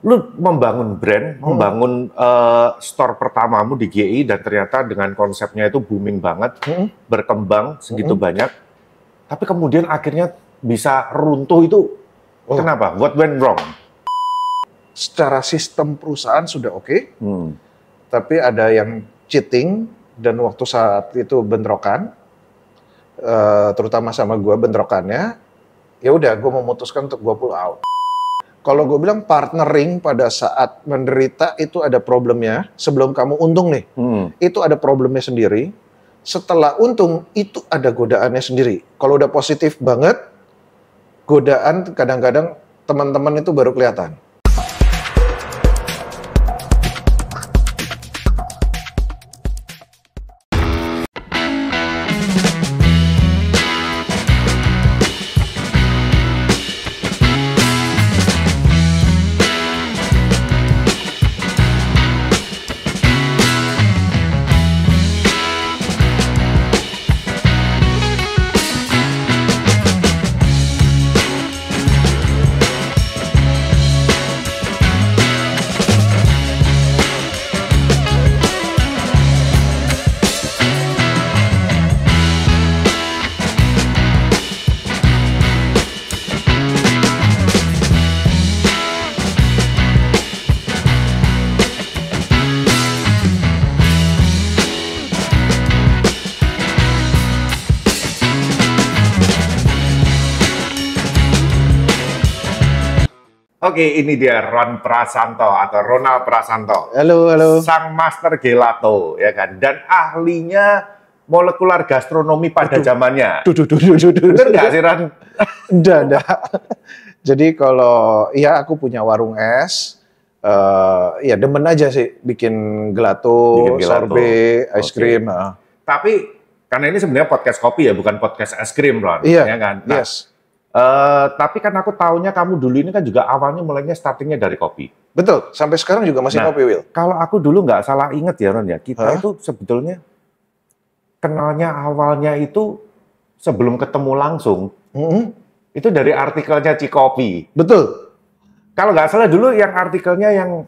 Lu membangun brand, membangun store pertamamu di GI dan ternyata dengan konsepnya itu booming banget, berkembang segitu banyak. Tapi kemudian akhirnya bisa runtuh itu kenapa? What went wrong? Secara sistem perusahaan sudah oke, tapi ada yang cheating dan waktu saat itu bentrokan, terutama sama gue bentrokannya, ya udah gue memutuskan untuk gue pull out. Kalau gue bilang partnering pada saat menderita itu ada problemnya, sebelum kamu untung nih, itu ada problemnya sendiri. Setelah untung itu ada godaannya sendiri. Kalau udah positif banget, godaan kadang-kadang teman-teman itu baru kelihatan. Oke, ini dia Ron Prasanto atau Ronald Prasanto. Halo, halo. Sang master gelato, ya kan? Dan ahlinya molekular gastronomi pada zamannya. Bener nggak sih, Ron? Udah. Jadi kalau, ya aku punya warung es, ya demen aja sih bikin gelato, sorbet, es krim. Tapi, karena ini sebenarnya podcast kopi ya, bukan podcast es krim, Ron. Iya, ya kan? Nah, yes. Tapi kan aku taunya kamu dulu ini kan juga awalnya mulainya startingnya dari kopi. Betul, sampai sekarang juga masih kopi, Will. Kalau aku dulu nggak salah inget ya, Ron ya, kita itu sebetulnya kenalnya awalnya itu sebelum ketemu langsung, itu dari artikelnya Cikopi. Betul. Kalau nggak salah dulu yang artikelnya yang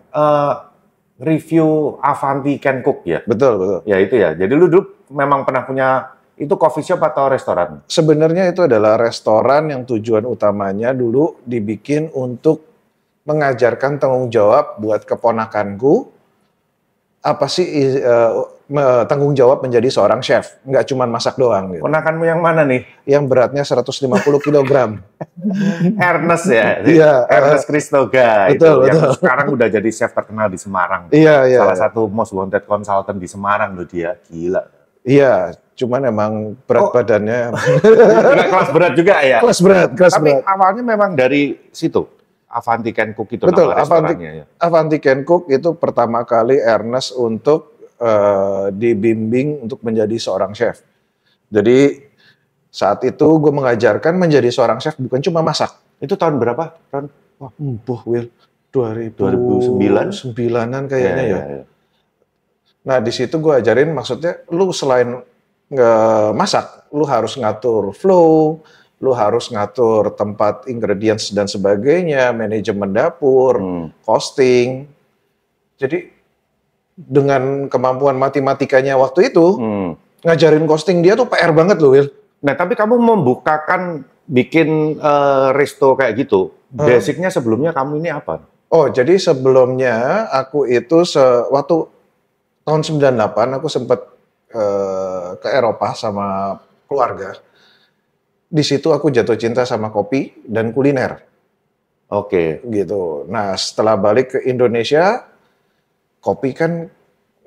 review Avanti Can Cook ya? Betul. Ya itu ya, jadi lu dulu memang pernah punya itu coffee shop atau restoran? Sebenarnya itu adalah restoran yang tujuan utamanya dulu dibikin untuk mengajarkan tanggung jawab buat keponakanku. Apa sih tanggung jawab menjadi seorang chef? Nggak cuma masak doang. Gitu. Ponakanmu yang mana nih? Yang beratnya 150 kg. Ernest ya? Iya. Ernest Kristoga. Betul. Yang sekarang udah jadi chef terkenal di Semarang. Iya. Salah satu most wanted consultant di Semarang loh dia. Gila. Iya, cuman emang berat badannya. Kelas berat juga ya? Kelas berat. Tapi awalnya memang dari situ? Avanti Can Cook itu betul, nama restorannya ya? Avanti Can Cook itu pertama kali Ernest untuk dibimbing untuk menjadi seorang chef. Jadi saat itu gue mengajarkan menjadi seorang chef bukan cuma masak. Itu tahun berapa, Ron? Wah, Will. 2009-an kayaknya ya. Nah, di situ gue ajarin maksudnya lu selain masak, lu harus ngatur flow, lu harus ngatur tempat ingredients dan sebagainya, manajemen dapur, costing. Jadi dengan kemampuan matematikanya waktu itu, ngajarin costing dia tuh PR banget loh, Will. Nah, tapi kamu membukakan bikin resto kayak gitu, basicnya sebelumnya kamu ini apa? Oh, jadi sebelumnya aku itu waktu tahun 98 aku sempat ke Eropa sama keluarga. Di situ aku jatuh cinta sama kopi dan kuliner. Oke. Gitu. Nah, setelah balik ke Indonesia, kopi kan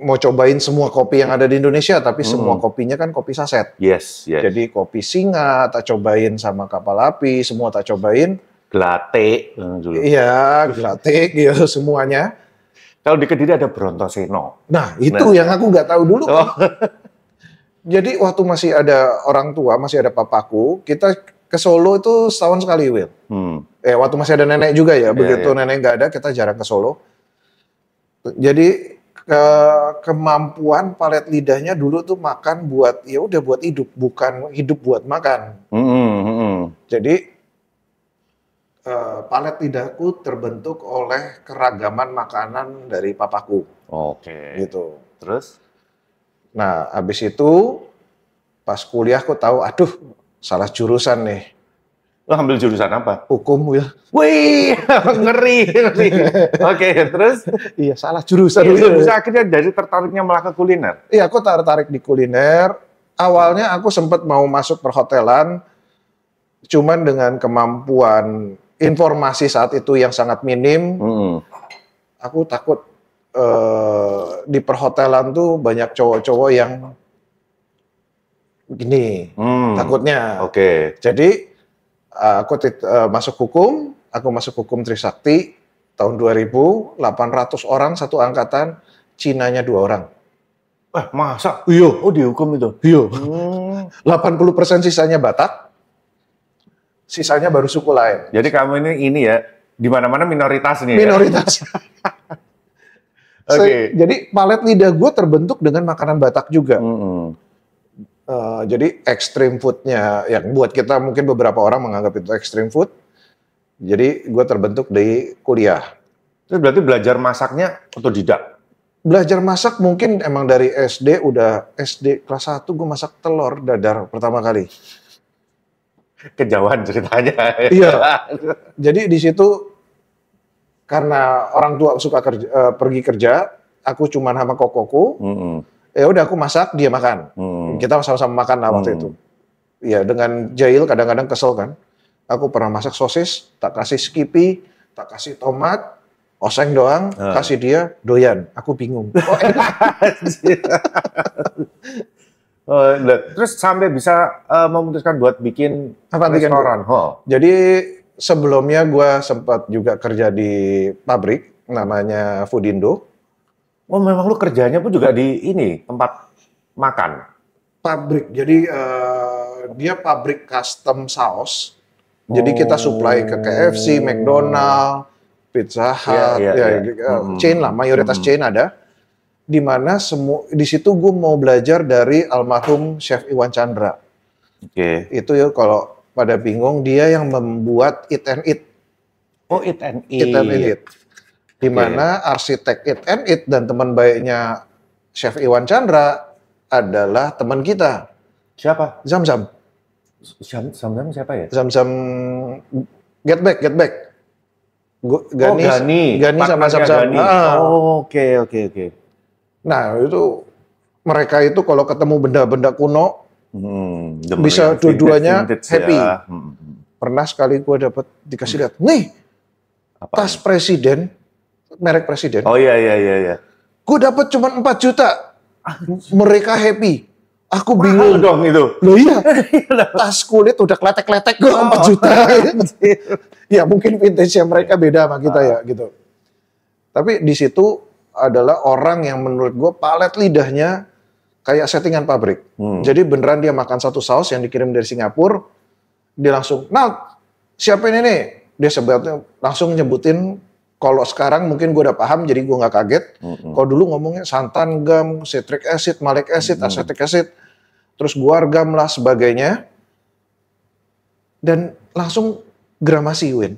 mau cobain semua kopi yang ada di Indonesia, tapi semua kopinya kan kopi saset. Yes. Jadi kopi singa tak cobain sama kapal api, semua tak cobain. Gelate. Iya, gelate gitu semuanya. Kalau di Kediri ada Brontoseno. Nah, itu yang aku nggak tahu dulu. Jadi waktu masih ada orang tua, masih ada papaku, kita ke Solo itu setahun sekali, Will. Waktu masih ada nenek juga ya. Begitu nenek nggak ada, kita jarang ke Solo. Jadi kemampuan palet lidahnya dulu tuh makan buat, ya udah buat hidup, bukan hidup buat makan. Jadi palet lidahku terbentuk oleh keragaman makanan dari papaku. Oke. Gitu. Terus? Nah, habis itu pas kuliah aku tahu, aduh, salah jurusan nih. Lo ambil jurusan apa? Hukum, Will. Wih, ngeri. Oke, terus? Iya, salah jurusan. Iya, bisa akhirnya dari tertariknya malah ke kuliner? Iya, aku tertarik di kuliner. Awalnya aku sempat mau masuk perhotelan, cuman dengan kemampuan informasi saat itu yang sangat minim, aku takut di perhotelan tuh banyak cowok-cowok yang gini, takutnya. Oke. Jadi aku masuk hukum Trisakti tahun 2000, 800 orang satu angkatan, Cinanya 2 orang. Masa? Iya. Oh, dihukum itu? Iya. 80% sisanya Batak, sisanya baru suku lain. Jadi kamu ini ya, di mana-mana minoritas nih. Minoritas. Ya? Oke. Jadi palet lidah gue terbentuk dengan makanan Batak juga. Jadi extreme foodnya, yang buat kita mungkin beberapa orang menganggap itu extreme food. Jadi gue terbentuk di kuliah. Itu berarti belajar masaknya otodidak? Belajar masak mungkin emang dari SD, udah SD kelas 1 gue masak telur dadar pertama kali. Kejauhan ceritanya. Iya. Jadi di situ karena orang tua suka pergi kerja, aku cuma sama kokoku. Ya udah aku masak, dia makan. Kita sama-sama makan lah waktu itu. Ya dengan jahil kadang-kadang kesel kan. Aku pernah masak sosis, tak kasih skippy, tak kasih tomat, oseng doang, kasih dia doyan. Aku bingung. Oh, terus sampai bisa memutuskan buat bikin restoran. Jadi sebelumnya gue sempat juga kerja di pabrik namanya Foodindo. Oh, memang lu kerjanya pun juga di ini tempat makan. Pabrik. Jadi dia pabrik custom sauce. Jadi kita supply ke KFC, McDonald, Pizza Hut, chain lah, mayoritas chain ada. Di mana di situ gue mau belajar dari almarhum Chef Iwan Chandra. Itu ya kalau pada bingung, dia yang membuat Eat and Eat. Oh, Eat and Eat. Eat and Eat. Di mana arsitek Eat and Eat dan teman baiknya Chef Iwan Chandra adalah teman kita. Siapa? Zamzam. Zamzam siapa ya? Zamzam Get Back. Gani sama Zamzam. Oke. Nah itu mereka itu kalau ketemu benda-benda kuno bisa dua-duanya happy. Ya. Pernah sekali gue dapat dikasih lihat, nih tas presiden, merek presiden. Oh iya. Gue dapat cuma 4 juta. Mereka happy. Aku bingung dong itu. Loh iya. Tas kulit udah kletek-kletek gue 4 juta. Ya mungkin vintage-nya mereka beda sama kita ya gitu. Tapi di situ adalah orang yang menurut gue palet lidahnya kayak settingan pabrik. Jadi beneran dia makan satu saus yang dikirim dari Singapura, dia langsung, nah siapa ini nih? Dia sebetulnya langsung nyebutin. Kalau sekarang mungkin gue udah paham, jadi gue nggak kaget. Kalau dulu ngomongnya santan, gam, citric acid, malic acid, acetic acid, terus guargam lah sebagainya, dan langsung gramasi, Will.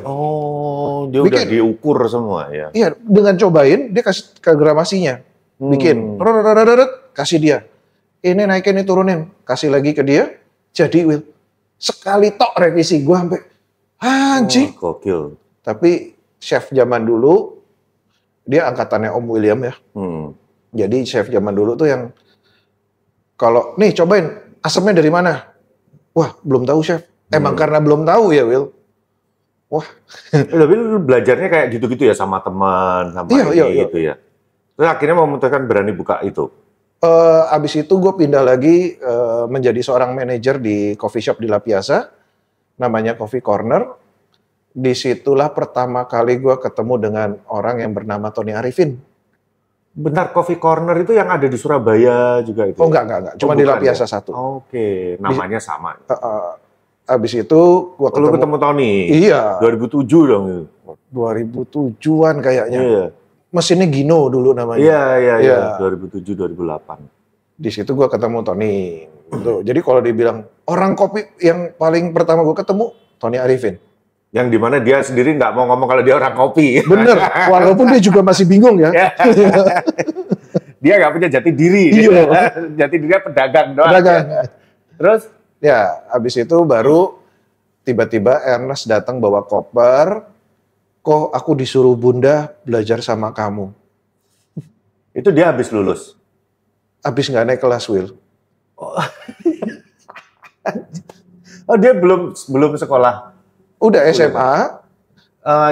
Oh, dia udah diukur semua ya? Iya, dengan cobain dia kasih ke gramasinya, bikin, kasih dia. Ini naikin, ini turunin, kasih lagi ke dia, jadi Will. Sekali tok revisi gue sampai anjing. Gokil. Tapi chef zaman dulu, dia angkatannya Om William ya. Jadi chef zaman dulu tuh yang, kalau, nih cobain, asamnya dari mana? Wah, belum tahu chef. Emang karena belum tahu ya, Will? Wah. Tapi lu belajarnya kayak gitu-gitu ya sama teman, sama gitu ya? Terus akhirnya memutuskan berani buka itu? Abis itu gue pindah lagi menjadi seorang manajer di coffee shop di La Piazza, namanya Coffee Corner. Disitulah pertama kali gue ketemu dengan orang yang bernama Tony Arifin. Bentar, Coffee Corner itu yang ada di Surabaya juga itu? Oh enggak. Cuma di La Piazza 1. Oke, namanya sama. Abis itu gue ketemu Tony? Iya. 2007 dong itu? 2007-an kayaknya. Iya. Mesinnya Gino dulu namanya. Iya. 2007-2008. Di situ gue ketemu Tony. Jadi kalau dibilang orang kopi yang paling pertama gue ketemu, Tony Arifin. Yang dimana dia sendiri nggak mau ngomong kalau dia orang kopi. Bener, walaupun dia juga masih bingung ya. Dia nggak punya jati diri. Iya. Jati dirinya pedagang doang. Pedagang. Terus? Ya, habis itu baru tiba-tiba Ernest datang bawa koper. Kok aku disuruh Bunda belajar sama kamu? Itu dia habis lulus? Habis nggak naik kelas, Will. Oh, dia belum sekolah? Udah SMA.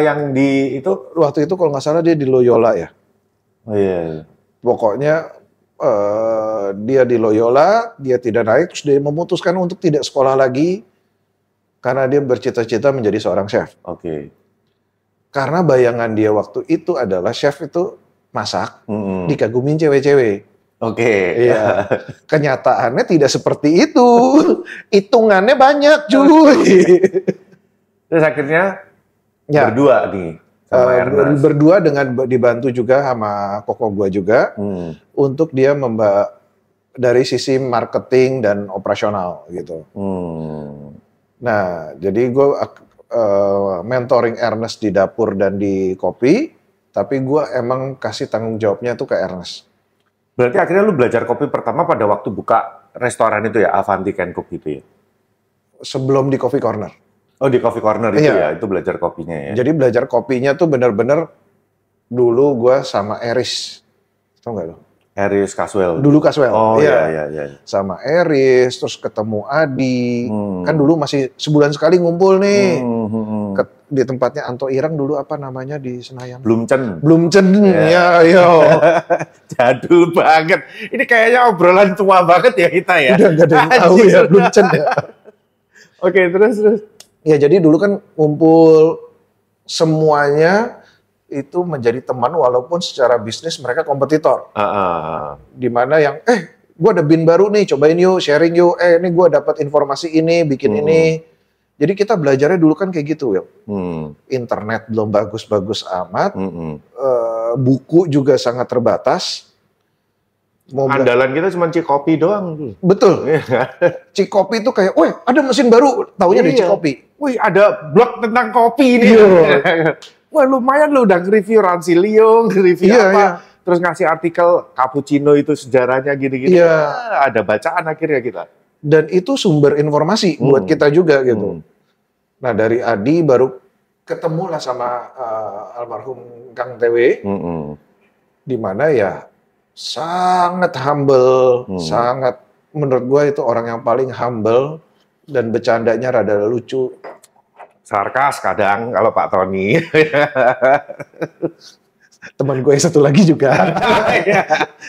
Yang di itu? Waktu itu kalau nggak salah dia di Loyola ya. Oh iya. Pokoknya dia di Loyola, dia tidak naik, terus dia memutuskan untuk tidak sekolah lagi karena dia bercita-cita menjadi seorang chef. Oke. Karena bayangan dia waktu itu adalah chef itu masak, dikagumin cewek-cewek. Oke. Iya. Kenyataannya tidak seperti itu. Hitungannya banyak, cuy. Terus akhirnya Ya. berdua nih sama Ernest. Berdua dengan dibantu juga sama koko gua juga untuk dia dari sisi marketing dan operasional gitu. Nah, jadi gue mentoring Ernest di dapur dan di kopi, tapi gue emang kasih tanggung jawabnya tuh ke Ernest. Berarti akhirnya lu belajar kopi pertama pada waktu buka restoran itu ya, Avanti Can Cook gitu ya? Sebelum di Coffee Corner. Oh, di Coffee Corner itu Iya. ya, itu belajar kopinya ya? Jadi belajar kopinya tuh bener-bener dulu gue sama Eris. Tau gak lo? Eris Caswell. Dulu Caswell. Oh iya. Sama Eris, terus ketemu Adi. Kan dulu masih sebulan sekali ngumpul nih. Di tempatnya Anto Ireng dulu apa namanya di Senayan? Blumchen. Ya, yo. Jadul banget. Ini kayaknya obrolan tua banget ya kita ya. Udah gak ada yang tahu ya Blumchen ya. Oke, terus. Ya jadi dulu kan ngumpul semuanya itu menjadi teman walaupun secara bisnis mereka kompetitor. Dimana yang gue ada bin baru nih, cobain yuk, sharing yuk. Ini gue dapat informasi ini, bikin ini. Jadi kita belajarnya dulu kan kayak gitu, Will. Internet belum bagus-bagus amat, buku juga sangat terbatas. Andalan kita cuma Cikopi doang. Betul. Cikopi itu kayak, wih ada mesin baru, taunya di Cikopi. Wih ada blog tentang kopi nih. Wah lumayan lu udah nge-review Rancilio, nge-review apa. Terus ngasih artikel cappuccino itu sejarahnya gini-gini. Ada bacaan akhirnya kita. Dan itu sumber informasi buat kita juga gitu. Nah dari Adi baru ketemulah sama almarhum Kang TW. Di mana ya sangat humble, sangat menurut gue itu orang yang paling humble dan bercandanya rada lucu. Sarkas kadang kalau Pak Tony. Teman gue yang satu lagi juga.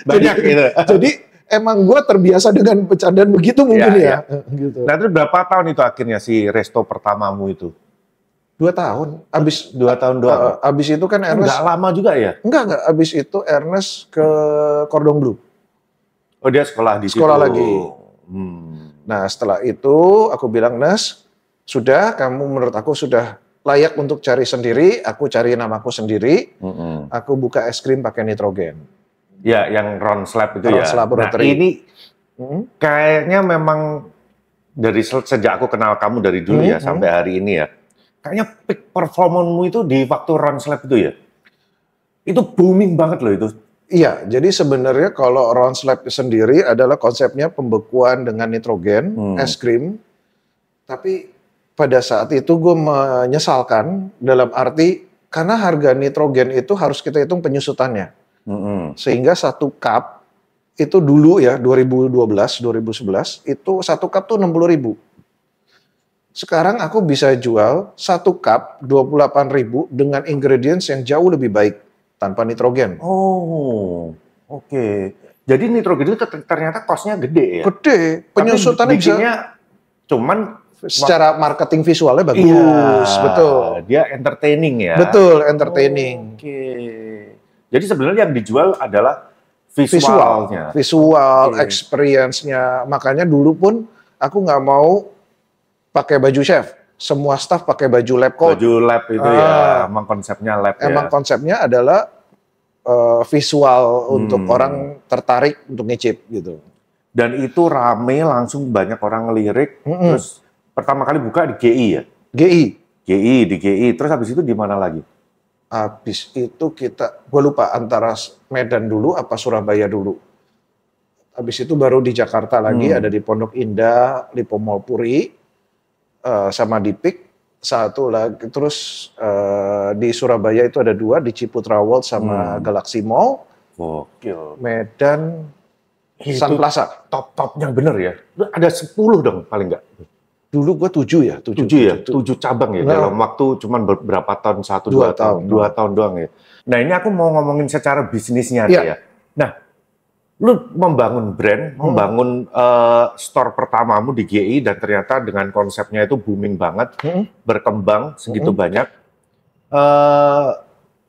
Banyak gitu. Jadi emang gue terbiasa dengan bercandaan begitu mungkin ya. Gitu. Nah itu berapa tahun itu akhirnya si resto pertamamu itu? 2 tahun. Abis 2 tahun doang. Abis itu kan Ernest. Enggak lama juga ya? Enggak. Abis itu Ernest ke Cordon Bleu. Oh dia sekolah di situ. Sekolah lagi. Nah setelah itu aku bilang, Nes, sudah kamu menurut aku sudah layak untuk cari sendiri. Aku cari namaku sendiri. Aku buka es krim pakai nitrogen. Ya yang Ron Slab itu Ron ya. Slab Nah ini kayaknya memang dari sejak aku kenal kamu dari dulu ya sampai hari ini ya. Kayaknya peak performanmu itu di waktu Ron Slab itu ya. Itu booming banget loh itu. Iya, jadi sebenarnya kalau Ron Slab sendiri adalah konsepnya pembekuan dengan nitrogen, es krim. Tapi pada saat itu gue menyesalkan dalam arti karena harga nitrogen itu harus kita hitung penyusutannya. Sehingga 1 cup itu dulu ya 2012, 2011 itu 1 cup tuh 60.000. Sekarang aku bisa jual 1 cup 28.000 dengan ingredients yang jauh lebih baik tanpa nitrogen. Oh, oke. Jadi nitrogen itu ternyata cost-nya gede ya? Gede. Penyusutannya bikinnya cuman secara marketing visualnya bagus. Betul. Dia entertaining ya? Betul, entertaining. Oke. Jadi sebenarnya yang dijual adalah visualnya. Visual, experience-nya. Makanya dulu pun aku nggak mau pakai baju chef. Semua staff pakai baju lab coat. Baju lab itu ya, emang konsepnya lab ya. Emang konsepnya adalah visual untuk orang tertarik untuk ngicip gitu. Dan itu rame langsung banyak orang ngelirik. Terus pertama kali buka di GI ya? GI. di GI. Terus habis itu di mana lagi? Habis itu gue lupa antara Medan dulu apa Surabaya dulu. Habis itu baru di Jakarta lagi, ada di Pondok Indah, Lipo Mall Puri, sama di PIK. Satu lagi, terus di Surabaya itu ada 2, di Ciputra World sama Galaxy Mall. Gokil. Medan, Sun Itu Plaza. top-topnya bener ya? Ada 10 dong paling nggak? Dulu gue 7 ya. 7 ya? 7 cabang ya? Dalam waktu cuman berapa tahun? 1-2 tahun? 2 tahun doang ya? Nah ini aku mau ngomongin secara bisnisnya nih ya. Nah, lu membangun brand, membangun store pertamamu di GI dan ternyata dengan konsepnya itu booming banget, berkembang segitu banyak.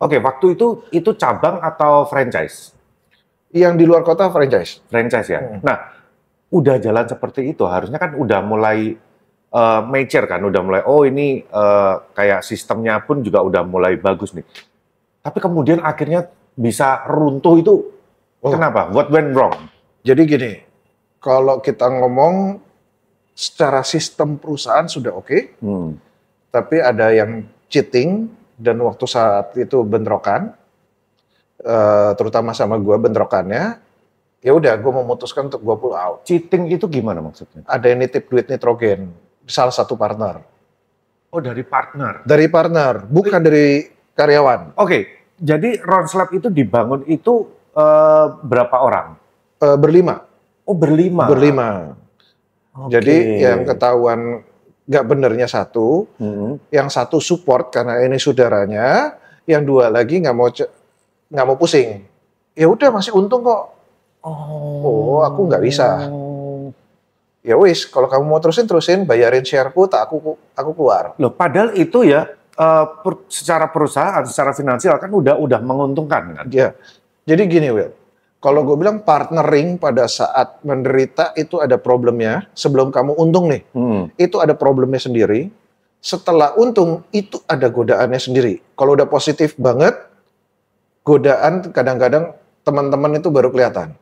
Oke, waktu itu cabang atau franchise? Yang di luar kota franchise. Franchise ya. Nah, udah jalan seperti itu, harusnya kan udah mulai mature kan, udah mulai ini kayak sistemnya pun juga udah mulai bagus nih. Tapi kemudian akhirnya bisa runtuh itu kenapa? What went wrong? Jadi gini, kalau kita ngomong secara sistem perusahaan sudah oke, tapi ada yang cheating dan waktu saat itu bentrokan, terutama sama gue bentrokannya, ya udah gue memutuskan untuk gue pull out. Cheating itu gimana maksudnya? Ada yang nitip duit nitrogen, salah satu partner. Oh, dari partner? Dari partner, bukan dari karyawan. Oke, jadi Rons Lab itu dibangun itu berapa orang? Berlima. Oh, berlima? Berlima. Jadi yang ketahuan nggak benernya satu, yang satu support karena ini saudaranya, yang 2 lagi nggak mau pusing. Ya udah masih untung kok. Oh, aku nggak bisa. Ya wis, kalau kamu mau terusin, bayarin shareku, tak aku keluar. Loh, padahal itu ya secara perusahaan, secara finansial kan udah menguntungkan kan? Ya, jadi gini Will, kalau gue bilang partnering pada saat menderita itu ada problemnya. Sebelum kamu untung nih, itu ada problemnya sendiri. Setelah untung itu ada godaannya sendiri. Kalau udah positif banget, godaan kadang-kadang teman-teman itu baru kelihatan.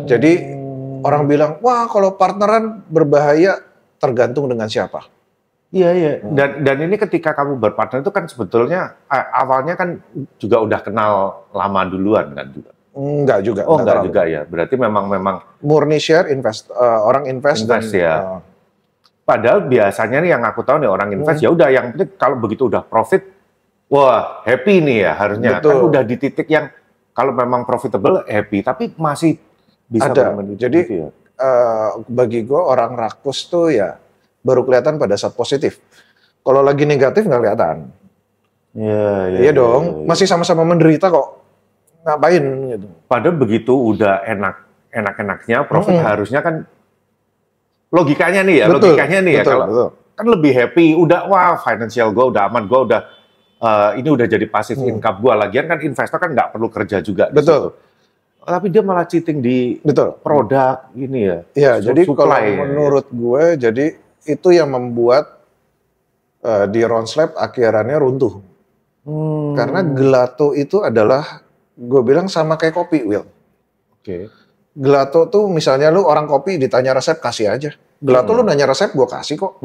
Jadi orang bilang, wah kalau partneran berbahaya, tergantung dengan siapa. Iya. Dan ini ketika kamu berpartner itu kan sebetulnya awalnya kan juga udah kenal lama duluan kan juga. Enggak juga. Oh enggak juga ya. Berarti memang murni share orang invest dan ya. Padahal biasanya nih yang aku tahu nih orang invest ya udah yang penting kalau begitu udah profit, wah happy nih ya harusnya. Betul. Kan udah di titik yang kalau memang profitable happy, tapi masih bisa ada. Jadi gitu ya? Bagi gue orang rakus tuh ya baru kelihatan pada saat positif. Kalau lagi negatif nggak kelihatan. Iya dong. Masih sama-sama menderita kok. Ngapain gitu. Padahal begitu udah enak-enaknya profit harusnya kan logikanya nih ya, kalau kan lebih happy, udah wah financial gue udah aman, gue udah ini udah jadi passive income gue. Lagian kan investor kan nggak perlu kerja juga. Betul. Tapi dia malah cheating di produk ini ya. Iya, jadi kalau menurut gue, jadi itu yang membuat di Rons Lab akhirannya runtuh. Karena gelato itu adalah, gue bilang sama kayak kopi, Will. Gelato tuh misalnya lu orang kopi ditanya resep, kasih aja. Gelato lu nanya resep, gue kasih kok.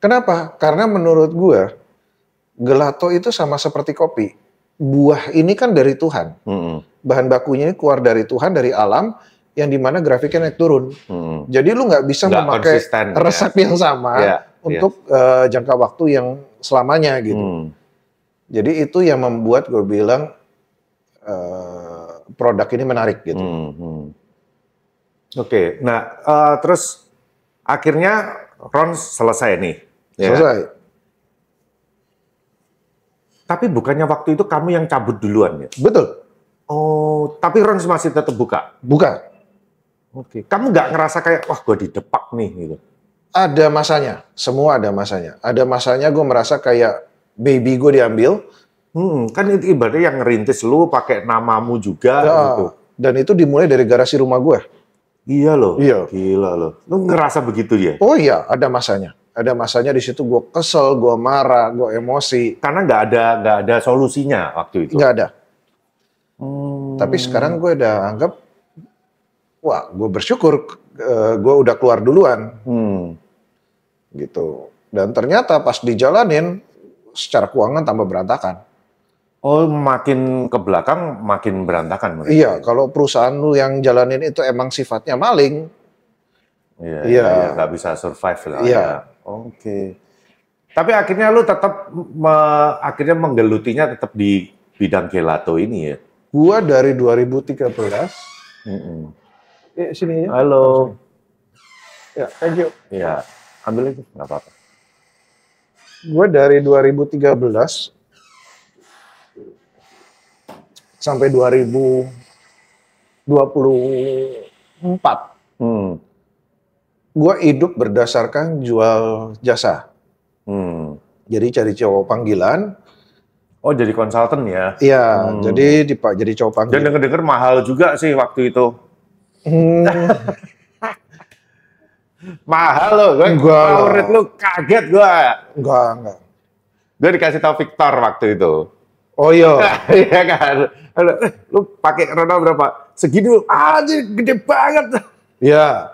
Kenapa? Karena menurut gue, gelato itu sama seperti kopi. Buah ini kan dari Tuhan. Bahan bakunya ini keluar dari Tuhan, dari alam, yang dimana grafiknya naik turun. Jadi lu nggak bisa memakai resep yang sama untuk jangka waktu yang selamanya gitu. Jadi itu yang membuat gue bilang produk ini menarik gitu. Oke, nah terus akhirnya Rons selesai nih. Selesai. Tapi bukannya waktu itu kamu yang cabut duluan ya? Betul. Oh, tapi Rons masih tetap buka? Buka. Oke. Kamu nggak ngerasa kayak, wah gue didepak nih gitu? Ada masanya, semua ada masanya. Ada masanya gue merasa kayak baby gue diambil. Kan itu ibaratnya yang ngerintis lu pakai namamu juga gitu. Dan itu dimulai dari garasi rumah gue. Iya loh, iya. Gila loh. Lu ngerasa begitu ya? Oh iya, ada masanya. Ada masanya di situ gue kesel, gue marah, gue emosi. Karena nggak ada solusinya waktu itu. Nggak ada. Tapi sekarang gue udah anggap, wah gue bersyukur gue udah keluar duluan. Gitu. Dan ternyata pas dijalanin, secara keuangan tambah berantakan. Oh, makin ke belakang makin berantakan. Iya, kalau perusahaan lu yang jalanin itu emang sifatnya maling. Iya, nggak bisa survive lah. Iya. Ya. Oke. Tapi akhirnya lu tetap akhirnya menggelutinya tetap di bidang gelato ini ya? Gua dari 2013. Sini ya. Halo. Ya, thank you. Iya, ambil itu, nggak apa-apa. Gua dari 2013 sampai 2024. Gua hidup berdasarkan jual jasa. Jadi cari cowok panggilan. Oh, jadi konsultan ya? Iya, jadi cowok panggilan. Dan denger-denger mahal juga sih waktu itu. Mahal loh, gue lu kaget gue. Enggak. Gue dikasih tau Victor waktu itu. Oh iya. Iya kan? Lu pakai Ronaldo berapa? Segini lu, gede banget. Iya.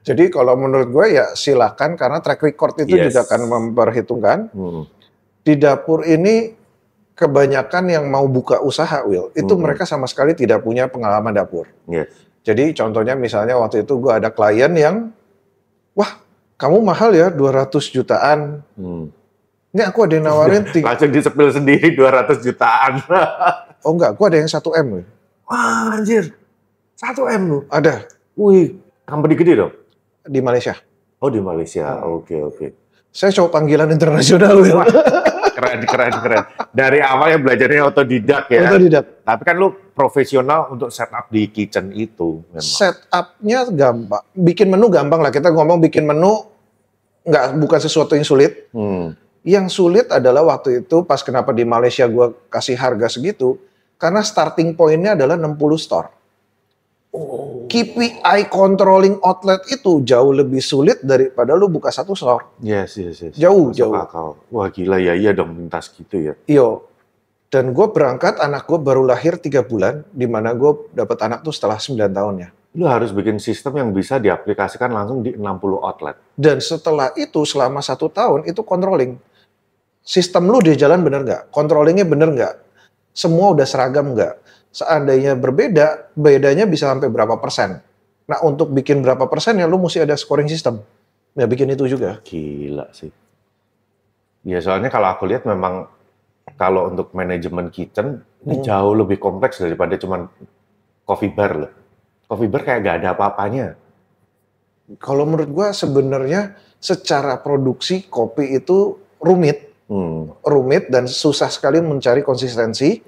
Jadi kalau menurut gue ya silakan karena track record itu juga akan memperhitungkan. Di dapur ini kebanyakan yang mau buka usaha, Will, itu mereka sama sekali tidak punya pengalaman dapur. Yes. Jadi contohnya misalnya waktu itu gue ada klien yang, wah kamu mahal ya 200 jutaan. Ini aku ada yang nawarin. Langsung disepil sendiri 200 jutaan. Oh enggak, gue ada yang 1M. Wah anjir, 1M lu? Ada. Wih, company gede dong? Di Malaysia. Oh di Malaysia, oke. Saya cowok panggilan internasional. Keren. Dari awal yang belajarnya otodidak ya. Otodidak. Tapi kan lu profesional untuk setup di kitchen itu. Setupnya gampang. Bikin menu gampang lah. Kita ngomong bikin menu bukan sesuatu yang sulit. Yang sulit adalah waktu itu pas kenapa di Malaysia gue kasih harga segitu. Karena starting point-nya adalah 60 store. KPI controlling outlet itu jauh lebih sulit daripada lu buka satu store. Yes. Jauh. Akal. Wah gila ya, iya dong minta segitu ya. Iyo. Dan gue berangkat, anak gue baru lahir 3 bulan, di mana gue dapat anak tuh setelah 9 tahunnya. Lu harus bikin sistem yang bisa diaplikasikan langsung di 60 outlet. Dan setelah itu, selama 1 tahun, itu controlling. Sistem lu di jalan bener nggak? Controllingnya bener nggak? Semua udah seragam nggak? Seandainya berbeda, bedanya bisa sampai berapa persen. Nah, untuk bikin berapa persen ya lu mesti ada scoring system. Ya bikin itu juga. Gila sih. Ya soalnya kalau aku lihat memang kalau untuk manajemen kitchen ini jauh lebih kompleks daripada cuman coffee bar loh. Coffee bar kayak gak ada apa-apanya. Kalau menurut gua sebenarnya secara produksi kopi itu rumit. Rumit dan susah sekali mencari konsistensi.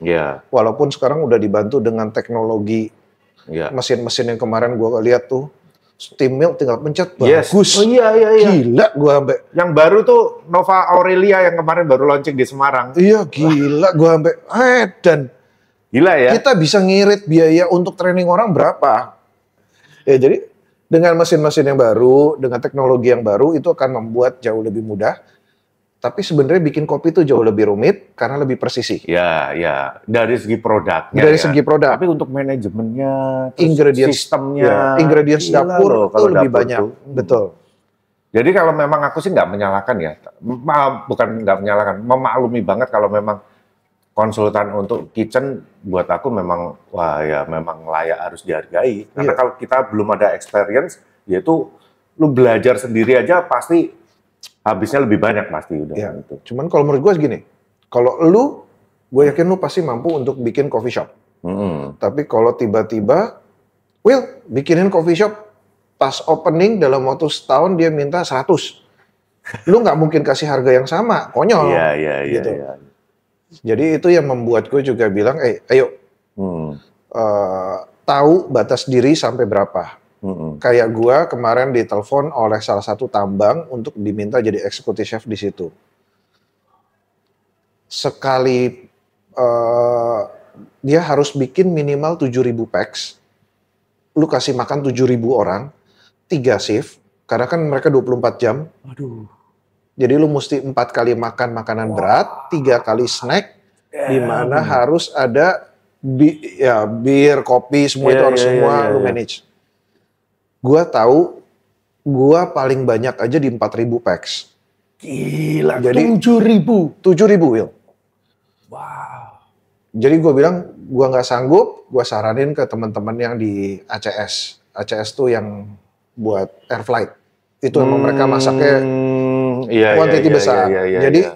Walaupun sekarang udah dibantu dengan teknologi mesin-mesin yang kemarin gua lihat tuh, steam mill tinggal pencet bagus. Oh iya. Gila gua sampai. Yang baru tuh Nova Aurelia yang kemarin baru launching di Semarang. Iya gila gua sampai dan gila ya. Kita bisa ngirit biaya untuk training orang berapa? Ya jadi dengan mesin-mesin yang baru, dengan teknologi yang baru itu akan membuat jauh lebih mudah. Tapi sebenarnya bikin kopi itu jauh lebih rumit karena lebih presisi. Ya. Dari segi produknya. Dari segi produk. Tapi untuk manajemennya, sistemnya, ingredients dapur itu lebih banyak. Betul. Jadi kalau memang aku sih nggak menyalahkan ya, bukan nggak menyalahkan, memaklumi banget kalau memang konsultan untuk kitchen buat aku memang memang layak harus dihargai. Karena kalau kita belum ada experience, yaitu lu belajar sendiri aja pasti habisnya lebih banyak pasti udah itu. Cuman kalau menurut gue gini, kalau gue yakin lu pasti mampu untuk bikin coffee shop. Tapi kalau tiba-tiba, Will, bikinin coffee shop, pas opening dalam waktu setahun dia minta 100. Lu nggak mungkin kasih harga yang sama, konyol. Iya. Jadi itu yang membuat gue juga bilang, ayo, tahu batas diri sampai berapa. Kayak gua kemarin ditelepon oleh salah satu tambang untuk diminta jadi executive chef di situ. Sekali dia harus bikin minimal 7.000 packs. Lu kasih makan 7.000 orang, 3 shift, karena kan mereka 24 jam. Aduh. Jadi lu mesti 4 kali makan makanan berat, 3 kali snack, di mana harus ada bir, kopi, semua itu harus semua lu manage. Gua tahu, gua paling banyak aja di 4.000 packs. Gila, Jadi 7.000. 7.000, Will. Wow. Jadi gue bilang, gue nggak sanggup, gue saranin ke teman-teman yang di ACS. ACS tuh yang buat air flight. Itu emang mereka masaknya kuantiti besar. Jadi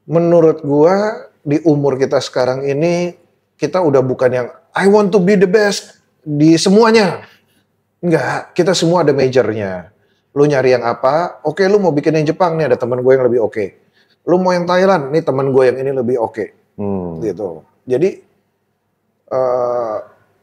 menurut gue di umur kita sekarang ini, kita udah bukan yang I want to be the best di semuanya. Enggak, kita semua ada majornya. Lu nyari yang apa? Oke, lu mau bikin yang Jepang, nih ada teman gue yang lebih oke. Lu mau yang Thailand, nih teman gue yang ini lebih oke. Gitu. Jadi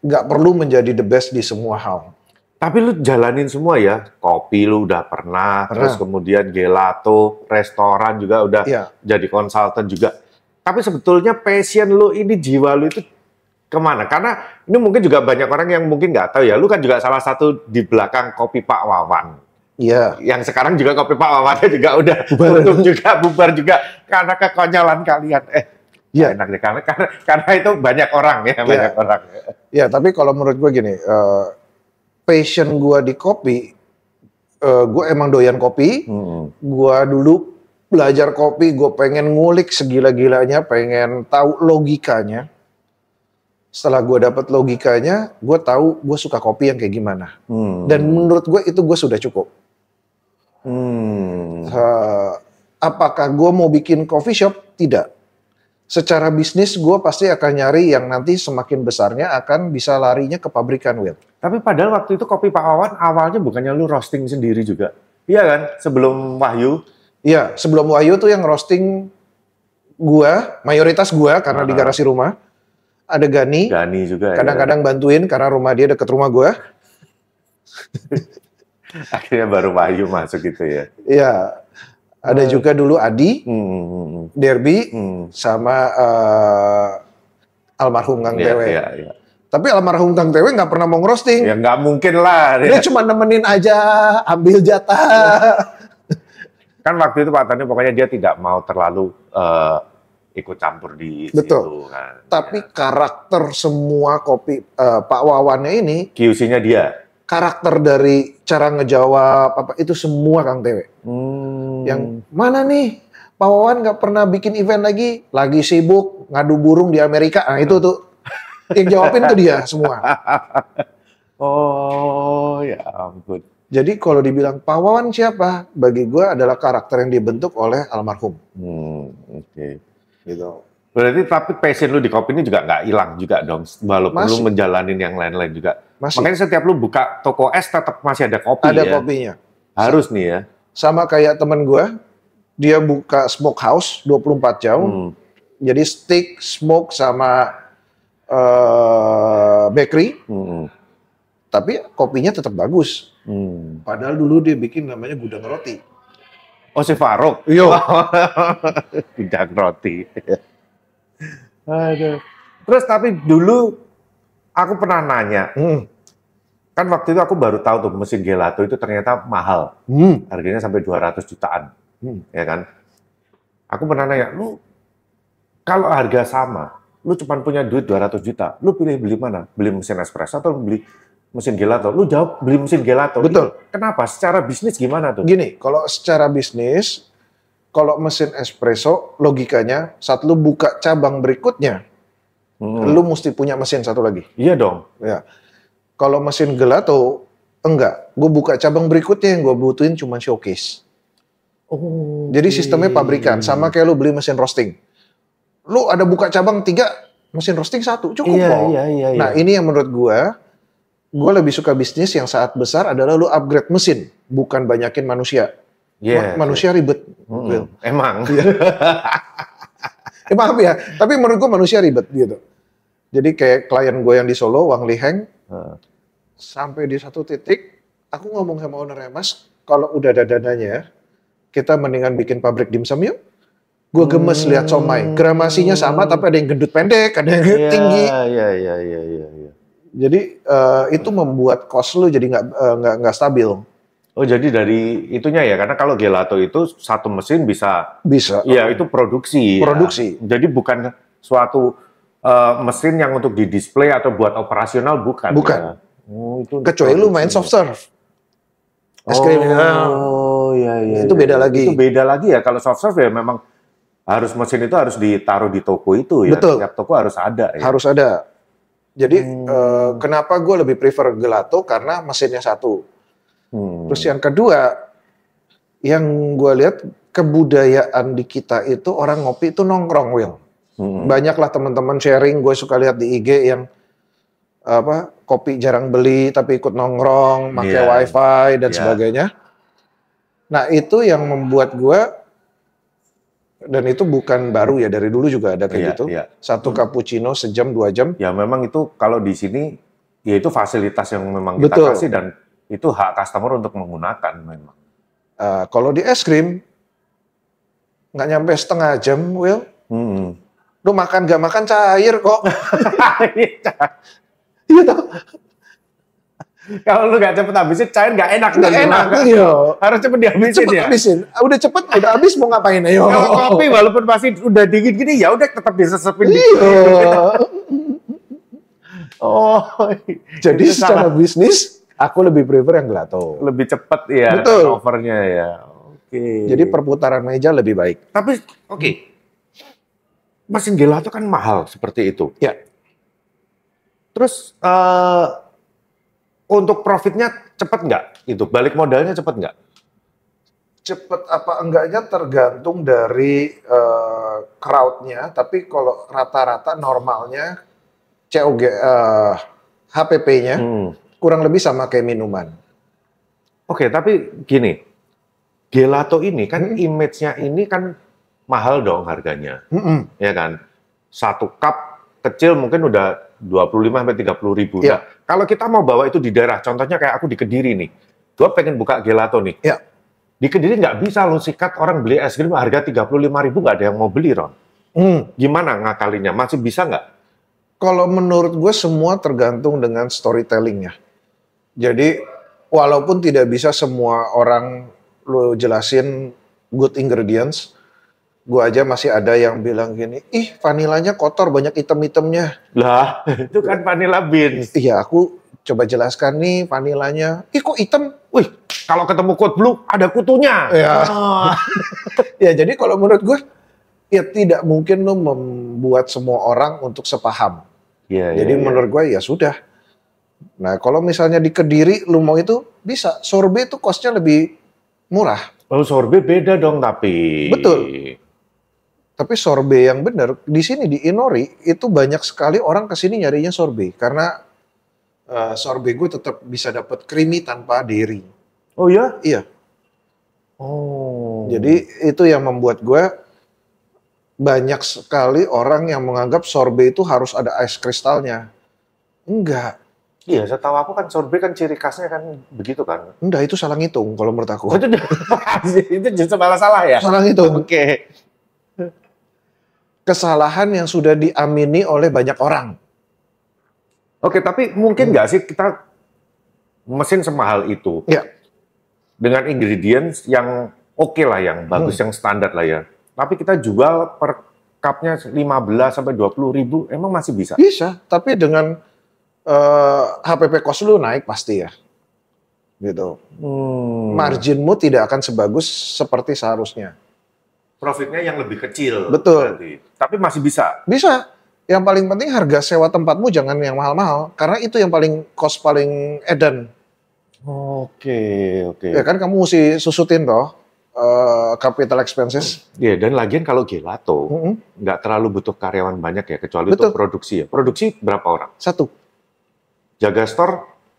nggak perlu menjadi the best di semua hal. Tapi lu jalanin semua ya, kopi lu udah pernah. Terus kemudian gelato, restoran juga udah jadi konsultan juga. Tapi sebetulnya passion lu ini, jiwa lu itu kemana? Karena ini mungkin juga banyak orang yang mungkin nggak tahu ya, lu kan juga salah satu di belakang Kopi Pak Wawan. Iya. Yang sekarang juga Kopi Pak Wawannya juga udah tutup juga, bubar juga karena kekonyolan kalian. Iya. Enak deh, karena itu banyak orang ya, banyak orang. Ya, tapi kalau menurut gue gini, passion gue di kopi, gue emang doyan kopi. Gue dulu belajar kopi, gue pengen ngulik segila-gilanya, pengen tahu logikanya. Setelah gue dapet logikanya, gue tahu gue suka kopi yang kayak gimana. Dan menurut gue itu gue sudah cukup. Apakah gue mau bikin coffee shop? Tidak. Secara bisnis gue pasti akan nyari yang nanti semakin besarnya akan bisa larinya ke pabrikan, Will. Tapi padahal waktu itu Kopi Pak Wawan awalnya bukannya lu roasting sendiri juga? Iya kan? Sebelum Wahyu? Iya, sebelum Wahyu tuh yang roasting gue, mayoritas gue karena di garasi rumah. Ada Gani. Gani juga kadang-kadang bantuin karena rumah dia deket rumah gue. Akhirnya baru Wahyu masuk gitu ya? Iya. Ada juga dulu Adi, Derby, sama almarhum Kang Tewe. Tapi almarhum Kang Tewe nggak pernah mau ngerosting. Ya nggak mungkin lah. Dia cuma nemenin aja, ambil jatah. Kan waktu itu Pak Tani pokoknya dia tidak mau terlalu ikut campur di situ. Kan. Tapi karakter semua kopi Pak Wawannya ini, QC-nya dia. Karakter dari cara ngejawab apa itu semua Kang Tewe. Yang mana nih Pak Wawan nggak pernah bikin event lagi sibuk ngadu burung di Amerika. Nah itu tuh yang jawabin tuh dia semua. Oh ya ampun. Jadi kalau dibilang Pak Wawan siapa? Bagi gue adalah karakter yang dibentuk oleh almarhum. Oke. Gitu. Berarti tapi passion lu di kopi ini juga nggak hilang juga dong, walaupun lu menjalanin yang lain-lain juga. Masih. Makanya setiap lu buka toko es tetap masih ada kopi ada ya? Ada kopinya. Harus nih ya? Sama kayak temen gue, dia buka smokehouse 24 jam. Jadi steak, smoke, sama bakery. Tapi kopinya tetap bagus. Padahal dulu dia bikin namanya gudang roti. Oh si Faruk? Iya. Gudang roti. Aduh. Terus tapi dulu aku pernah nanya, kan waktu itu aku baru tahu tuh mesin gelato itu ternyata mahal, harganya sampai 200 jutaan, ya kan? Aku pernah nanya, lu kalau harga sama, lu cuma punya duit 200 juta, lu pilih beli mana? Beli mesin espresso atau beli mesin gelato? Lu jawab beli mesin gelato. Betul. Kenapa? Secara bisnis gimana tuh? Gini, kalau secara bisnis, kalau mesin espresso, logikanya saat lu buka cabang berikutnya, lu mesti punya mesin satu lagi. Iya dong. Ya. Kalau mesin gelato, enggak. Gue buka cabang berikutnya yang gue butuhin cuma showcase. Jadi sistemnya pabrikan, sama kayak lu beli mesin roasting. Lu ada buka cabang 3, mesin roasting 1, cukup kok. Iya. Nah ini yang menurut gue lebih suka bisnis yang saat besar adalah lu upgrade mesin, bukan banyakin manusia. Manusia ribet. Emang. Maaf ya, tapi menurut gue manusia ribet gitu. Jadi kayak klien gue yang di Solo, Wang Liheng, sampai di satu titik, aku ngomong sama ownernya, Mas, kalau udah ada dananya, kita mendingan bikin pabrik dimsum yuk. Gue gemes lihat somai, gramasinya sama tapi ada yang gendut pendek, ada yang tinggi. Iya. Jadi itu membuat cost lu jadi nggak stabil. Oh jadi dari itunya ya, karena kalau gelato itu satu mesin bisa. Iya itu produksi. Produksi. Ya. Jadi bukan suatu mesin yang untuk di display atau buat operasional bukan. Bukan. Ya. Oh, itu kecuali lu main soft serve. Es krim. iya. Itu beda lagi. Itu beda lagi ya. Kalau soft serve ya memang harus mesin itu harus ditaruh di toko itu ya. Betul. Setiap toko harus ada ya. Harus ada. Jadi kenapa gue lebih prefer gelato karena mesinnya satu. Terus yang kedua, yang gue lihat kebudayaan di kita itu orang ngopi itu nongkrong, Will. Banyaklah teman-teman sharing, gue suka lihat di IG yang kopi jarang beli tapi ikut nongkrong, pakai wifi dan sebagainya. Nah itu yang membuat gue, dan itu bukan baru ya, dari dulu juga ada kayak gitu. Satu cappuccino sejam 2 jam. Ya memang itu kalau di sini ya itu fasilitas yang memang kita kasih dan itu hak customer untuk menggunakan memang. Kalau di es krim nggak nyampe setengah jam, Will. Lu makan gak makan cair kok. Iya toh. Kalau lu gak cepet habisin, cair gak enak. Gak enak, iya. Harus cepet dihabisin cepet ya. Habisin. Udah cepet, udah habis mau ngapain ayo. Kalau kopi walaupun pasti udah dingin gini, ya udah tetap disesepin. Iya. Jadi itu secara bisnis, aku lebih prefer yang gelato. Lebih cepet ya. Betul. Turnovernya ya. Jadi perputaran meja lebih baik. Tapi mesin gelato kan mahal seperti itu. Ya. Terus untuk profitnya cepet nggak? Itu balik modalnya cepet nggak? Cepet apa enggaknya tergantung dari crowd-nya. Tapi kalau rata-rata normalnya COG HPP-nya kurang lebih sama kayak minuman. Oke, tapi gini, gelato ini kan image-nya ini kan mahal dong harganya, ya kan? Satu cup kecil mungkin udah 25-30 ribu. Ya. Nah, kalau kita mau bawa itu di daerah, contohnya kayak aku di Kediri nih, gue pengen buka gelato nih. Ya. Di Kediri nggak bisa lu sikat orang beli es krim harga 35 ribu, nggak ada yang mau beli, Ron. Gimana ngakalinya? Masih bisa nggak? Kalau menurut gue semua tergantung dengan storytelling-nya. Jadi walaupun tidak bisa semua orang lo jelasin good ingredients, gue aja masih ada yang bilang gini, ih vanilanya kotor banyak item-itemnya. Lah, itu kan vanilla beans. Iya, aku coba jelaskan nih vanilanya. Ih kok hitam? Wih, kalau ketemu code blue ada kutunya. Ya, ya jadi kalau menurut gue, ya tidak mungkin lo membuat semua orang untuk sepaham. Jadi menurut gue ya sudah. Nah kalau misalnya di Kediri lo mau itu bisa. Sorbet itu costnya lebih murah. Oh sorbet beda dong tapi. Betul. Tapi sorbet yang benar di sini di Inori itu banyak sekali orang kesini nyarinya sorbet karena sorbet gue tetap bisa dapat creamy tanpa dairy. Oh ya? Iya. Oh. Jadi itu yang membuat gue banyak sekali orang yang menganggap sorbet itu harus ada es kristalnya. Enggak. Iya, setahu aku kan sorbet kan ciri khasnya kan begitu kan. Enggak, itu salah ngitung kalau menurut aku. Itu justru malah salah ya? Salah ngitung. Oke. Kesalahan yang sudah diamini oleh banyak orang. Oke, tapi mungkin nggak sih kita mesin semahal itu Ya. dengan ingredients yang oke lah, yang bagus, yang standar lah ya. Tapi kita jual per cupnya 15-20 ribu, emang masih bisa? Bisa, tapi dengan HPP cost lu naik pasti ya. Gitu. Marginmu tidak akan sebagus seperti seharusnya. Profitnya yang lebih kecil. Betul. Berarti. Tapi masih bisa? Bisa. Yang paling penting harga sewa tempatmu jangan yang mahal-mahal. Karena itu yang paling cost paling edan. Oke. Ya kan kamu mesti susutin toh capital expenses. Iya, dan lagian kalau gelato nggak terlalu butuh karyawan banyak ya, kecuali Betul. untuk produksi ya. Produksi berapa orang? 1. Jaga store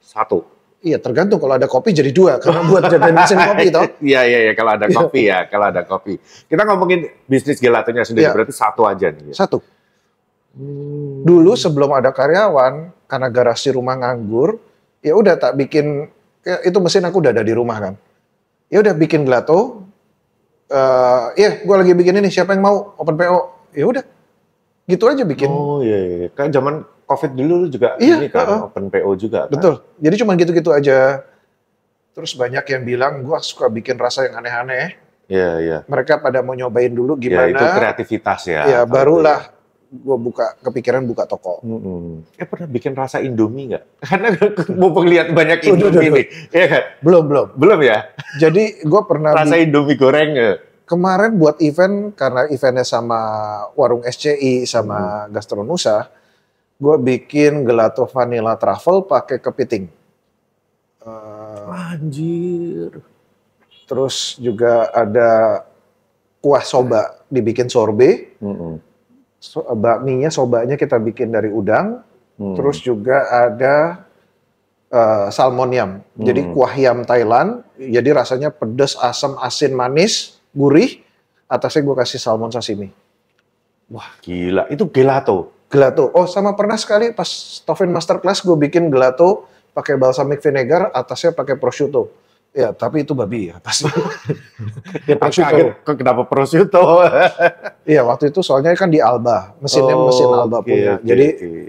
1. Iya, tergantung kalau ada kopi jadi 2 karena buat jagain mesin kopi toh. Iya, kalau ada kopi ya, kalau ada kopi. Kita ngomongin bisnis gelatonya sendiri, berarti 1 aja nih. 1. Dulu sebelum ada karyawan, karena garasi rumah nganggur, ya udah tak bikin, itu mesin aku udah ada di rumah kan. Ya udah bikin gelato. Gue lagi bikin ini, siapa yang mau open PO? Ya udah, gitu aja bikin. Oh iya. Kan zaman COVID dulu juga ini kan open PO juga. Kan? Betul. Jadi cuma gitu-gitu aja. Terus banyak yang bilang gue suka bikin rasa yang aneh-aneh. Iya. Mereka pada mau nyobain dulu gimana. Ya itu kreativitas ya. Ya barulah kepikiran buka toko. Pernah bikin rasa Indomie nggak? Karena mumpung lihat banyak Indomie nih, ya kan? Belum ya. Jadi gue pernah rasa Indomie goreng nggak? Kemarin buat event, karena eventnya sama warung SCI sama Gastronusa, gue bikin gelato vanilla truffle pakai kepiting. Anjir. Terus juga ada kuah soba dibikin sorbet. Bakminya, sobanya kita bikin dari udang. Terus juga ada salmon yam. Jadi kuah yam Thailand. Jadi rasanya pedas, asam, asin, manis, gurih. Atasnya gue kasih salmon sashimi. Wah gila, itu gelato. Gelato. Oh sama pernah sekali pas Tovin Masterclass gue bikin gelato pakai balsamic vinegar, atasnya pakai prosciutto. Ya, tapi itu babi ya atasnya. Ya, prosciutto. Kenapa prosciutto? Iya, waktu itu soalnya kan di Alba, mesinnya mesin Alba punya. Jadi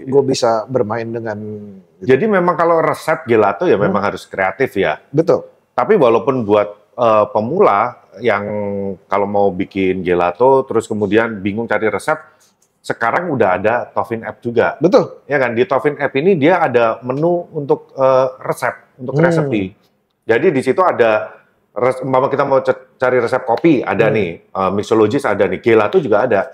gue bisa bermain dengan. Jadi memang kalau resep gelato ya memang harus kreatif ya. Betul. Tapi walaupun buat pemula yang kalau mau bikin gelato terus kemudian bingung cari resep, sekarang udah ada Tovin App juga. Betul. Ya kan, di Tovin App ini dia ada menu untuk resep, untuk resepi. Jadi di situ ada, umpama kita mau cari resep kopi, ada nih, mixologist ada nih, gelato juga ada.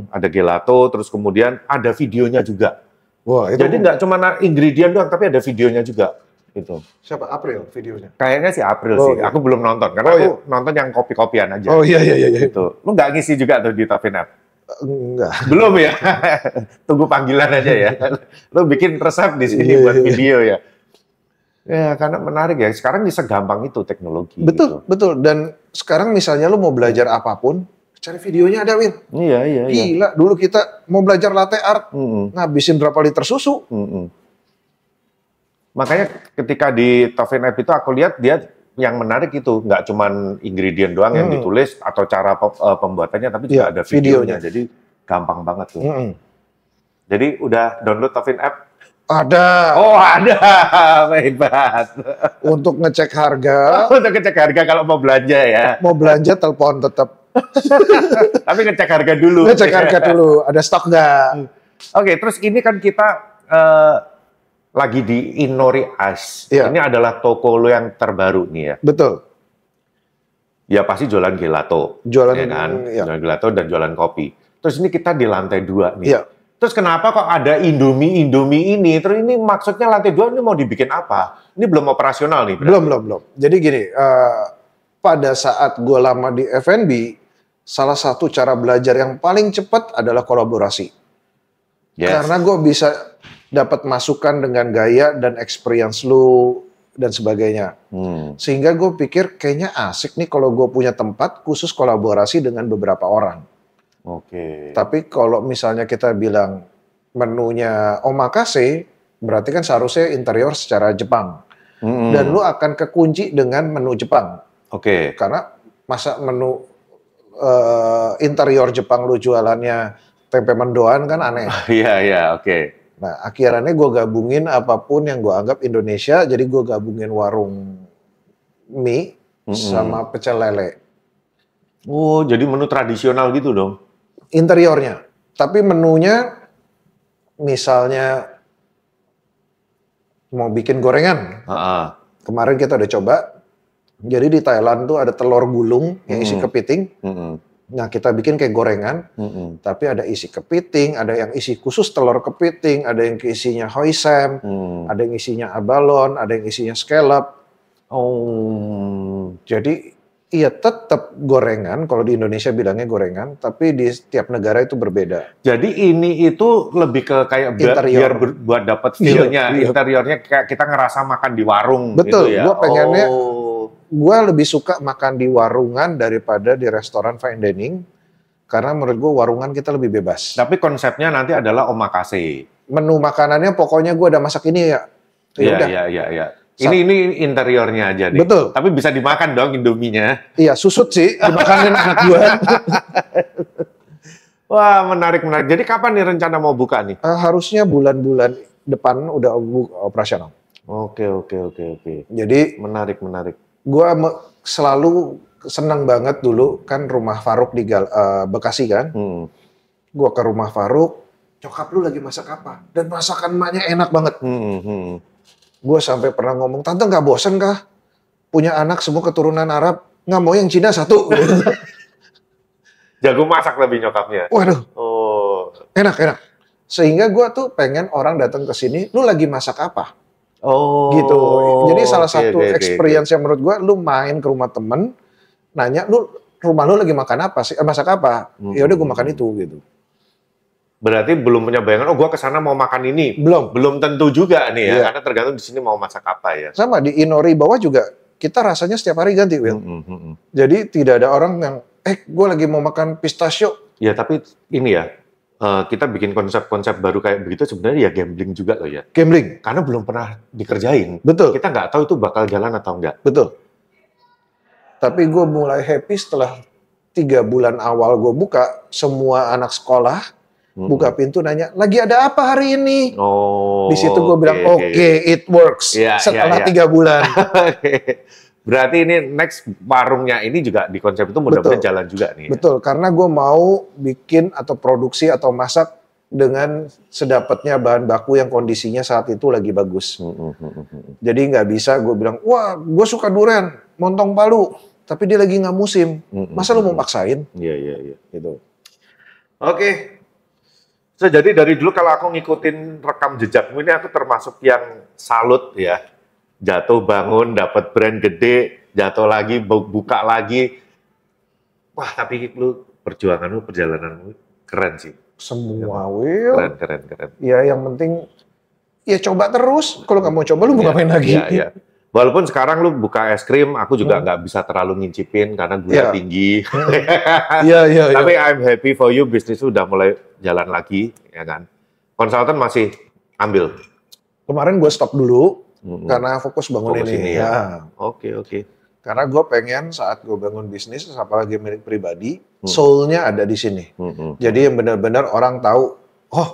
Ada gelato, terus kemudian ada videonya juga. Wah, itu. Jadi nggak cuma ingredient doang, tapi ada videonya juga. Gitu. Siapa? April videonya? Kayaknya sih April sih, aku belum nonton, karena aku nonton yang kopi-kopian aja. Oh iya. Gitu. Lu nggak ngisi juga tuh di Tovin App? Enggak. Belum ya? Tunggu panggilan aja ya. Lu bikin resep di sini buat video ya? Ya, karena menarik ya. Sekarang bisa gampang itu teknologi. Betul, gitu. Betul. Dan sekarang misalnya lu mau belajar apapun, cari videonya ada, Win. Iya. Gila, dulu kita mau belajar latte art, ngabisin berapa liter susu. Makanya ketika di Tovin App itu aku lihat dia yang menarik itu nggak cuman ingredient doang yang ditulis atau cara pembuatannya, tapi juga ada videonya. Jadi gampang banget tuh. Jadi udah download Tovin App? Ada. Oh ada, hebat. Untuk ngecek harga. Untuk ngecek harga kalau mau belanja ya. Mau belanja telepon tetap. Tapi ngecek harga dulu. Ngecek harga dulu, ada stok nggak? Oke, terus ini kan kita lagi di Inori Ice. Ini adalah toko lo yang terbaru nih ya. Betul. Ya pasti jualan gelato. Jualan ya kan? Jualan gelato dan jualan kopi. Terus ini kita di lantai 2 nih. Iya. Terus kenapa kok ada Indomie ini? Terus ini maksudnya lantai 2 ini mau dibikin apa? Ini belum operasional nih? Berarti? Belum. Jadi gini, pada saat gue lama di F&B, salah satu cara belajar yang paling cepat adalah kolaborasi. Karena gue bisa dapat masukan dengan gaya dan experience lu dan sebagainya. Sehingga gue pikir kayaknya asik nih kalau gue punya tempat khusus kolaborasi dengan beberapa orang. Tapi kalau misalnya kita bilang menunya omakase, berarti kan seharusnya interior secara Jepang. Dan lu akan kekunci dengan menu Jepang. Karena masa menu interior Jepang lu jualannya tempe mendoan kan aneh. Iya. Nah akhirnya gue gabungin apapun yang gue anggap Indonesia, jadi gue gabungin warung mie sama pecel lele. Oh jadi menu tradisional gitu dong? Interiornya, tapi menunya misalnya mau bikin gorengan. Kemarin kita udah coba. Jadi di Thailand tuh ada telur gulung yang isi kepiting. Nah kita bikin kayak gorengan, tapi ada isi kepiting, ada yang isi khusus telur kepiting, ada yang isinya hoisin, ada yang isinya abalone, ada yang isinya scallop. Jadi iya tetap gorengan, kalau di Indonesia bilangnya gorengan, tapi di setiap negara itu berbeda. Jadi ini itu lebih ke kayak biar buat dapat feel-nya, interiornya kayak kita ngerasa makan di warung. Betul, gitu ya. Gue pengennya, gue lebih suka makan di warungan daripada di restoran fine dining, karena menurut gue warungan kita lebih bebas. Tapi konsepnya nanti adalah omakase. Menu makanannya pokoknya gue udah masak ini ya. Iya. Ini interiornya aja nih. Betul. Tapi bisa dimakan dong Indominya. Iya, susut sih dimakanin anak gue. Wah, menarik. Jadi kapan nih rencana mau buka nih? Harusnya bulan-bulan depan udah operasional. Oke. Jadi menarik. Gue selalu senang banget dulu kan rumah Faruk di Bekasi kan. Gue ke rumah Faruk, nyokap lu lagi masak apa? Dan masakan emaknya enak banget. Gue sampai pernah ngomong, tante nggak bosen kah? Punya anak semua keturunan Arab, nggak mau yang Cina satu. Jago masak lebih nyokapnya. Waduh, Oh, enak. Sehingga gue tuh pengen orang datang ke sini, lu lagi masak apa? oh, Gitu. Jadi salah oke, satu oke, experience oke. yang menurut gue, lu main ke rumah temen, nanya, lu rumah lu lagi makan apa sih? Masak apa? Ya udah gue makan itu gitu. Berarti belum punya bayangan, oh gue kesana mau makan ini. Belum. Belum tentu juga nih ya, Iya. karena tergantung di sini mau masak apa ya. Sama di Inori bawah juga, kita rasanya setiap hari ganti, Will. Jadi tidak ada orang yang, gue lagi mau makan pistachio. Ya tapi ini ya, kita bikin konsep-konsep baru kayak begitu sebenarnya ya gambling juga loh ya. Gambling. Karena belum pernah dikerjain. Betul. Kita nggak tahu itu bakal jalan atau enggak. Betul. Tapi gue mulai happy setelah 3 bulan awal gue buka, semua anak sekolah buka pintu nanya, lagi ada apa hari ini? Oh. Di situ gue bilang, oke, it works. Iya, Setelah iya. 3 bulan. Berarti ini next warungnya ini juga di konsep itu mudah-mudahan jalan juga nih. Ya? Betul, karena gue mau bikin atau produksi atau masak dengan sedapatnya bahan baku yang kondisinya saat itu lagi bagus. Jadi nggak bisa gue bilang, wah gue suka durian, montong palu, tapi dia lagi nggak musim. Masa lu mau paksain? Iya. Gitu. Oke. So, jadi dari dulu kalau aku ngikutin rekam jejakmu ini aku termasuk yang salut ya. Jatuh bangun, dapat brand gede, jatuh lagi, buka lagi. Wah, tapi lu perjuanganmu, perjalananmu keren sih. Semua, Will. Keren. Ya yang penting, ya coba terus. Kalau nggak mau coba, lu mau ngapain lagi? Iya. Walaupun sekarang lu buka es krim, aku juga nggak bisa terlalu ngincipin karena gula tinggi. Iya. Tapi I'm happy for you, bisnis udah mulai jalan lagi, ya kan? Konsultan masih ambil? Kemarin gue stop dulu, karena fokus bangun Fokus ini. ya. Oke. Karena gue pengen saat gue bangun bisnis, apalagi milik pribadi, soul-nya ada di sini. Jadi yang benar-benar orang tahu, oh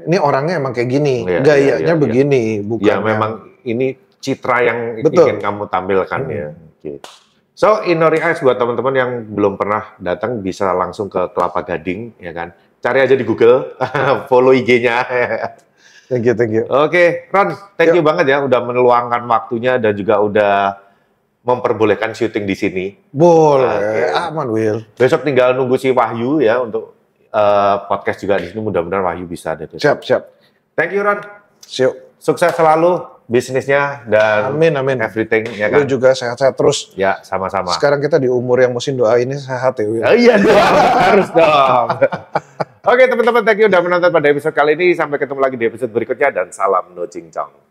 ini orangnya emang kayak gini, gayanya begini. Bukan ya memang ini citra yang ingin kamu tampilkan ya. Okay. So Inori Ice buat teman-teman yang belum pernah datang bisa langsung ke Kelapa Gading, ya kan? Cari aja di Google, follow IG-nya. Thank you. Oke, Ron, thank you banget ya udah meluangkan waktunya dan juga udah memperbolehkan syuting di sini. Boleh, aman Will. Besok tinggal nunggu si Wahyu ya untuk podcast juga di sini. Mudah-mudahan Wahyu bisa deh. Siap. Thank you, Ron. Siap. Sukses selalu bisnisnya dan amin. Everything ya kan. Lu juga sehat-sehat terus. Ya, sama-sama. Sekarang kita di umur yang mesti doain ini sehat ya Will. Oh, iya dong, harus dong. Oke teman-teman, thank you udah menonton pada episode kali ini. Sampai ketemu lagi di episode berikutnya dan salam no cincong.